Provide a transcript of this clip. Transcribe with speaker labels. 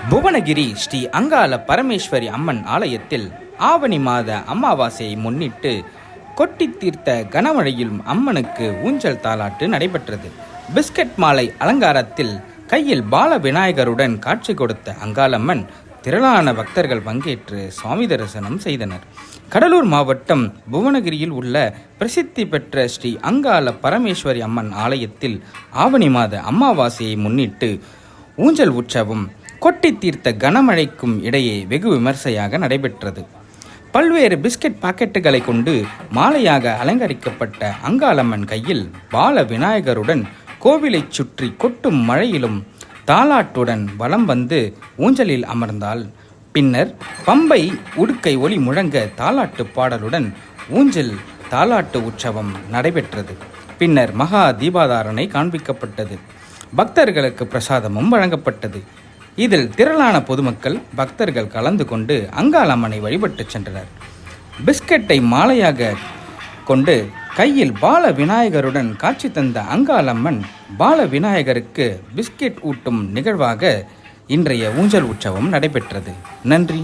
Speaker 1: புவனகிரி ஸ்ரீ அங்காள பரமேஸ்வரி அம்மன் ஆலயத்தில் ஆவணி மாத அமாவாசையை முன்னிட்டு கொட்டி தீர்த்த கனமழையிலும் அம்மனுக்கு ஊஞ்சல் தாலாட்டு நடைபெற்றது. பிஸ்கட் மாலை அலங்காரத்தில் கையில் பால விநாயகருடன் காட்சி கொடுத்த அங்காளம்மன் திரளான பக்தர்கள் பங்கேற்று சுவாமி தரிசனம் செய்தனர். கடலூர் மாவட்டம் புவனகிரியில் உள்ள பிரசித்தி பெற்ற ஸ்ரீ அங்காள பரமேஸ்வரி அம்மன் ஆலயத்தில் ஆவணி மாத அமாவாசையை முன்னிட்டு ஊஞ்சல் உற்சவம் கொட்டி தீர்த்த கனமழைக்கும் இடையே வெகு விமர்சையாக நடைபெற்றது. பல்வேறு பிஸ்கட் பாக்கெட்டுகளை கொண்டு மாலையாக அலங்கரிக்கப்பட்ட அங்காளம்மன் கையில் பால விநாயகருடன் கோவிலை சுற்றி கொட்டும் மழையிலும் தாலாட்டுடன் வலம் வந்து ஊஞ்சலில் அமர்ந்தாள். பின்னர் பம்பை உடுக்கை ஒலி முழங்க தாலாட்டு பாடலுடன் ஊஞ்சல் தாலாட்டு உற்சவம் நடைபெற்றது. பின்னர் மகா தீபாதாரணை காண்பிக்கப்பட்டது. பக்தர்களுக்கு பிரசாதமும் வழங்கப்பட்டது. இதில் திரளான பொதுமக்கள் பக்தர்கள் கலந்து கொண்டு அங்காளம்மனை வழிபட்டு சென்றனர். பிஸ்கட்டை மாலையாக கொண்டு கையில் பால விநாயகருடன் காட்சி தந்த அங்காளம்மன் பால விநாயகருக்கு பிஸ்கட் ஊட்டும் நிகழ்வாக இன்றைய ஊஞ்சல் உற்சவம் நடைபெற்றது. நன்றி.